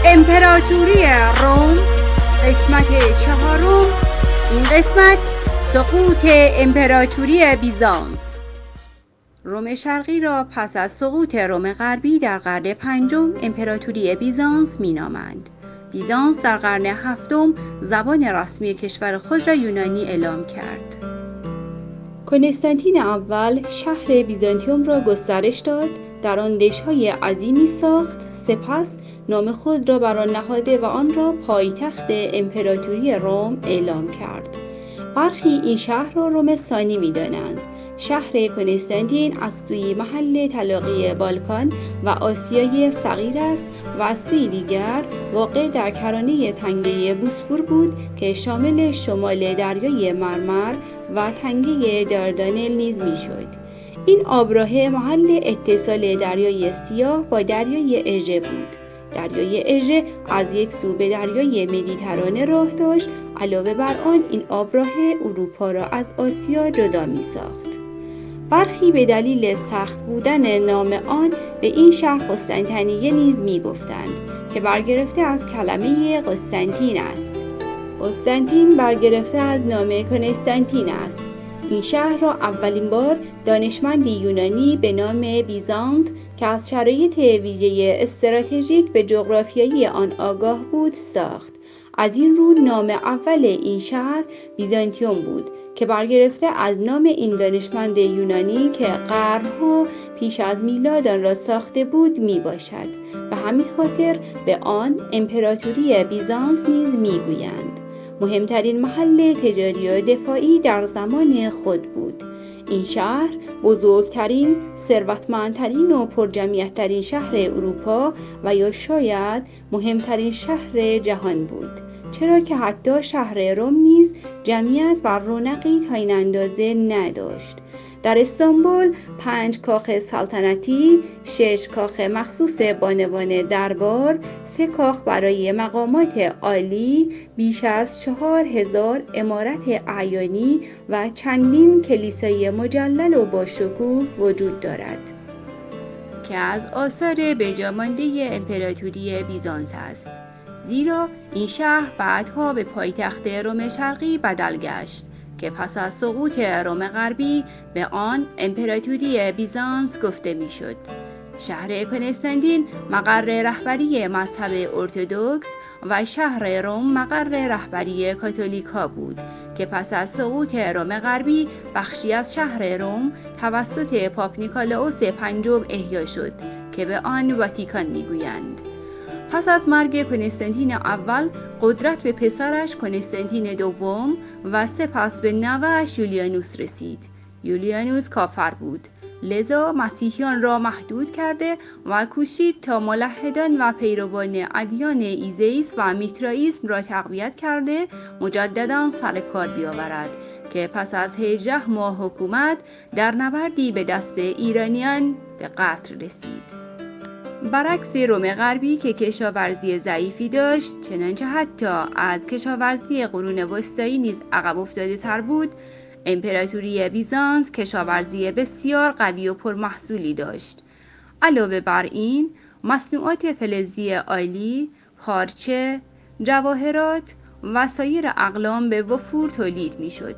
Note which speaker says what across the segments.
Speaker 1: امپراتوری روم قسمت چهارم. این قسمت سقوط امپراتوری بیزانس. روم شرقی را پس از سقوط روم غربی در قرن پنجم امپراتوری بیزانس مینامند. بیزانس در قرن هفتم زبان رسمی کشور خود را یونانی اعلام کرد. کنستانتین اول شهر بیزانتیوم را گسترش داد، در آن دژهای عظیمی ساخت، سپس نام خود را بر آن نهاده و آن را پایتخت امپراتوری روم اعلام کرد. برخی این شهر را روم ثانی می‌دانند. شهر کنستانتین از سوی محل تلاقی بالکان و آسیای صغیر است و از سوی دیگر واقع در کرانه تنگه بوسفور بود که شامل شمال دریای مرمر و تنگه داردانل نیز میشد. این آبراه محل اتصال دریای سیاه با دریای اژه بود. دریای اژه از یک سو به دریای مدیترانه راه داشت، علاوه بر آن این آبراه اروپا را از آسیا جدا می ساخت. برخی به دلیل سخت بودن نام آن به این شهر قسطنطنیه نیز می گفتند که برگرفته از کلمه قسطنطین است. قسطنطین برگرفته از نام کنستانتین است. این شهر را اولین بار دانشمندی یونانی به نام بیزانت که از شرایط ویژه استراتژیک به جغرافیایی آن آگاه بود ساخت. از این رو نام اول این شهر بیزانتیوم بود که برگرفته از نام این دانشمند یونانی که قرنها پیش از میلاد آن را ساخته بود می باشد. به همین خاطر به آن امپراتوری بیزانس نیز می گویند. مهمترین محل تجاری و دفاعی در زمان خود بود. این شهر بزرگترین، ثروتمندترین و پرجمعیت‌ترین شهر اروپا و یا شاید مهمترین شهر جهان بود، چرا که حتی شهر روم نیز جمعیت و رونقی تا این اندازه نداشت. در استانبول 5 کاخ سلطنتی، 6 کاخ مخصوص بانوان دربار، 3 کاخ برای مقامات عالی، بیش از 4000 عمارت اعیانی و چندین کلیسای مجلل و باشکوه وجود دارد که از آثار بجامانده امپراتوری بیزانس است، زیرا این شهر بعدها به پایتخت روم شرقی بدل گشت که پس از سقوط روم غربی به آن امپراتوری بیزانس گفته میشد. شهر کنستانتین مقر رهبری مذهب ارتدوکس و شهر روم مقر رهبری کاتولیکا بود که پس از سقوط روم غربی بخشی از شهر روم توسط پاپ نیکولاوس پنجم احیا شد که به آن واتیکان میگویند. پس از مرگ کنستانتین اول قدرت به پسرش کنستانتین دوم و سپس به نوه‌اش یولیانوس رسید. یولیانوس کافر بود، لذا مسیحیان را محدود کرده و کوشید تا ملحدان و پیروان ادیان ایزئیس و میترائیسم را تقویت کرده مجددا سر کار بیاورد که پس از 18 ماه حکومت در نبردی به دست ایرانیان به قتل رسید. برعکس روم غربی که کشاورزی ضعیفی داشت، چنانچه حتی از کشاورزی قرون وسطایی نیز عقب افتاده تر بود، امپراتوری بیزانس کشاورزی بسیار قوی و پرمحصولی داشت. علاوه بر این، مصنوعات فلزی عالی، پارچه، جواهرات و سایر اقلام به وفور تولید می‌شد.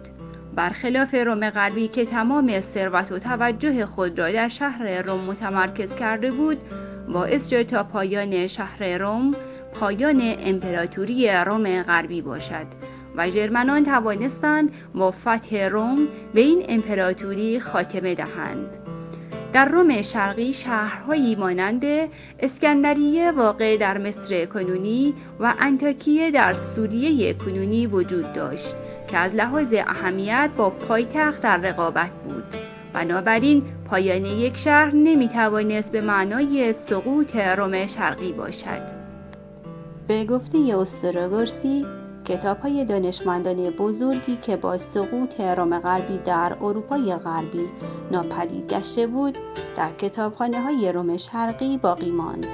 Speaker 1: برخلاف روم غربی که تمام ثروت و توجه خود را در شهر روم متمرکز کرده بود، باعث شد تا پایان شهر روم پایان امپراتوری روم غربی باشد و ژرمنان توانستند با فتح روم به این امپراتوری خاتمه دهند. در روم شرقی شهرهایی مانند اسکندریه واقع در مصر کنونی و انطاکیه در سوریه کنونی وجود داشت که از لحاظ اهمیت با پایتخت در رقابت بود. بنابراین پایان یک شهر نمیتوانست به معنای سقوط روم شرقی باشد. به گفته اوستراگورسی، کتاب‌های دانشمندان بزرگی که با سقوط روم غربی در اروپای غربی ناپدید گشته بود، در کتابخانه‌های روم شرقی باقی ماند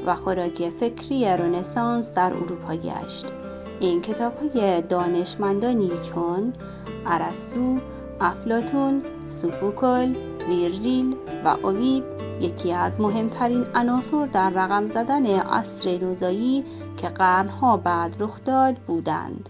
Speaker 1: و خوراک فکری رنسانس در اروپا گشت. این کتاب‌های دانشمندانی چون ارسطو، افلاطون، سوفوکل، ویرژیل و اوید یکی از مهمترین عناصر در رقم زدن عصر نوزایی که قرنها بعد رخ داد بودند.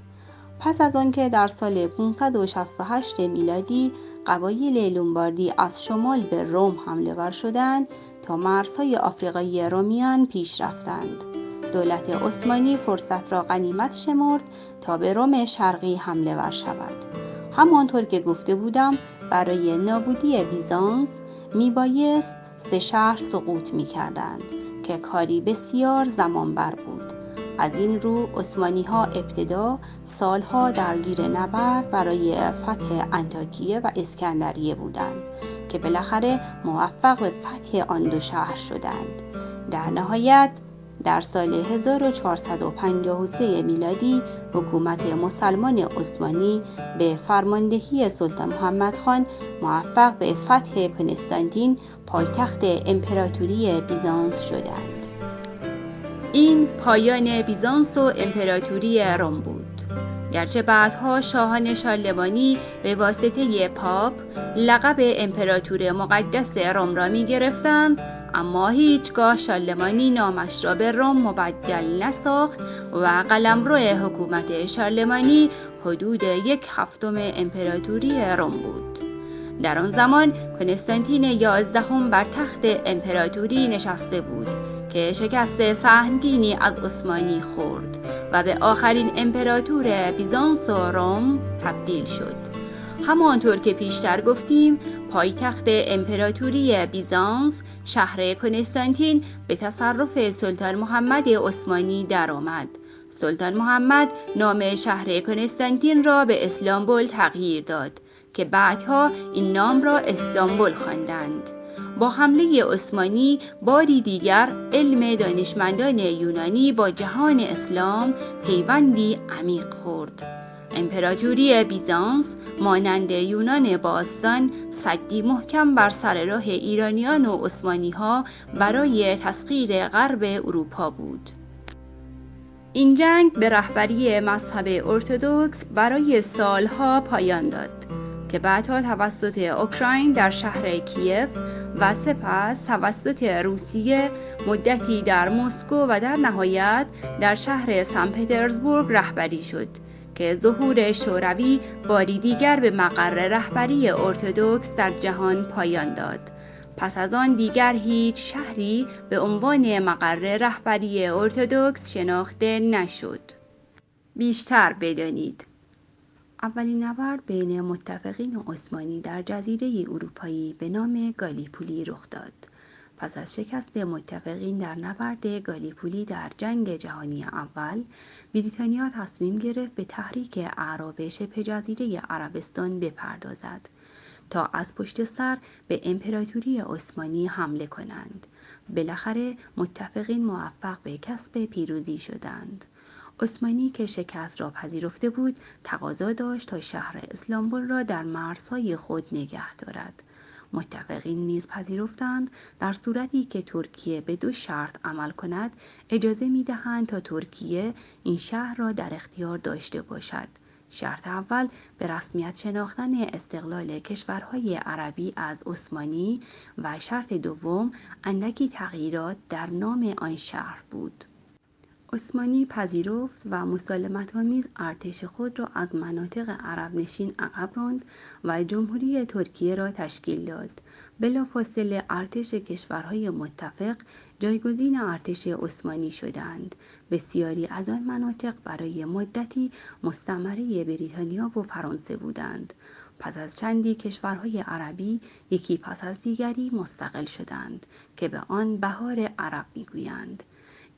Speaker 1: پس از آنکه در سال 568 میلادی قبایل لومباردی از شمال به روم حمله ور شدند تا مرزهای آفریقای رومیان پیش رفتند، دولت عثمانی فرصت را غنیمت شمرد تا به روم شرقی حمله ور شود. همانطور که گفته بودم برای نابودی بیزانس میبایست 3 شهر سقوط میکردند که کاری بسیار زمانبر بود. از این رو عثمانی‌ها ابتدا سالها درگیر نبرد برای فتح انطاکیه و اسکندریه بودند که بالاخره موفق به فتح آن 2 شهر شدند. در نهایت در سال 1453 میلادی حکومت مسلمان عثمانی به فرماندهی سلطان محمد خان موفق به فتح کنستانتین پایتخت امپراتوری بیزانس شدند. این پایان بیزانس و امپراتوری روم بود. گرچه بعدها شاهان شارلمانی به واسطه پاپ لقب امپراتور مقدس روم را می گرفتند، اما هیچگاه شارلمانی نامش را به روم مبدل نساخت و قلمرو حکومت شارلمانی حدود 1/7 امپراتوری روم بود. در آن زمان کنستانتین 11 بر تخت امپراتوری نشسته بود که شکست سهمگینی از عثمانی خورد و به آخرین امپراتور بیزانس و روم تبدیل شد. همانطور که پیشتر گفتیم پایتخت امپراتوری بیزانس شهر کنستانتین به تصرف سلطان محمد عثمانی درآمد. سلطان محمد نام شهر کنستانتین را به اسلامبول تغییر داد که بعدها این نام را استانبول خواندند. با حمله عثمانی باری دیگر علم دانشمندان یونانی با جهان اسلام پیوندی عمیق خورد. امپراتوری بیزانس مانند یونان باستان سدی محکم بر سر راه ایرانیان و عثمانی‌ها برای تسخیر غرب اروپا بود. این جنگ به رهبری مذهب ارتدوکس برای سالها پایان داد که بعدها توسط اوکراین در شهر کیف و سپس توسط روسیه مدتی در مسکو و در نهایت در شهر سن پترزبورگ رهبری شد که ظهور شوروی باری دیگر به مقر رهبری ارتدوکس در جهان پایان داد. پس از آن دیگر هیچ شهری به عنوان مقر رهبری ارتدوکس شناخته نشد. بیشتر بدانید. اولین نبرد بین متفقین عثمانی در جزیره اروپایی به نام گالیپولی رخ داد. پس از شکست متفقین در نبرد گالیپولی در جنگ جهانی اول، بریتانیا تصمیم گرفت به تحریک اعراب شبه جزیره عربستان بپردازد تا از پشت سر به امپراتوری عثمانی حمله کنند. بالاخره متفقین موفق به کسب پیروزی شدند. عثمانی که شکست را پذیرفته بود، تقاضا داشت تا شهر اسلامبول را در مرزهای خود نگه دارد. متفقین نیز پذیرفتند در صورتی که ترکیه به 2 شرط عمل کند، اجازه می‌دهند تا ترکیه این شهر را در اختیار داشته باشد. شرط اول به رسمیت شناختن استقلال کشورهای عربی از عثمانی و شرط دوم اندکی تغییرات در نام آن شهر بود. عثمانی پذیرفت و مسالمت‌آمیز ارتش خود را از مناطق عرب نشین عقب راند و جمهوری ترکیه را تشکیل داد. بلافاصله ارتش کشورهای متفق جایگزین ارتش عثمانی شدند. بسیاری از آن مناطق برای مدتی مستعمره بریتانیا و فرانسه بودند. پس از چندی کشورهای عربی یکی پس از دیگری مستقل شدند که به آن بهار عرب می‌گویند.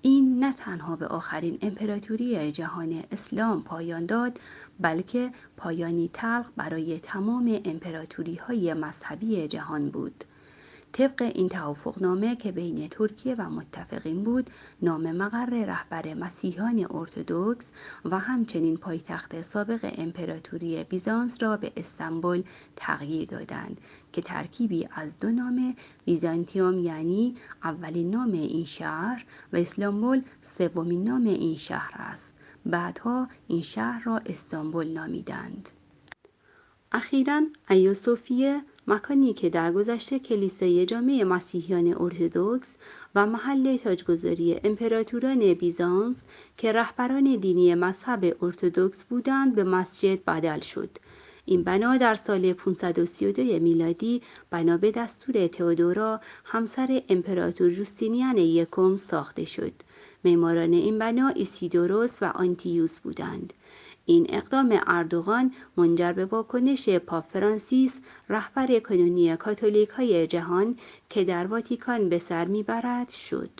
Speaker 1: این نه تنها به آخرین امپراتوری جهان اسلام پایان داد، بلکه پایانی تلخ برای تمام امپراتوری‌های مذهبی جهان بود. طبق این توافقنامه که بین ترکیه و متفقین بود، نام مقر رهبر مسیحیان ارتدوکس و همچنین پایتخت سابق امپراتوری بیزانس را به استانبول تغییر دادند که ترکیبی از 2 نام، بیزانتیوم یعنی اولین نام این شهر و اسلامبول سومین نام این شهر است. بعدها این شهر را استانبول نامیدند. اخیراً ایا صوفیه، مکانی که در گذشته کلیسای جامع مسیحیان ارتدوکس و محل تاجگذاری امپراتوران بیزانس که رهبران دینی مذهب ارتدوکس بودند به مسجد بدل شد. این بنا در سال 532 میلادی بنا به دستور تئودورا همسر امپراتور جوستینیان یکم ساخته شد. معماران این بنا ایسیدوروس و آنتیوس بودند. این اقدام اردوغان منجر به واکنش پاپ فرانسیس، رهبر کنونی کاتولیک‌های جهان که در واتیکان به سر میبرد شد.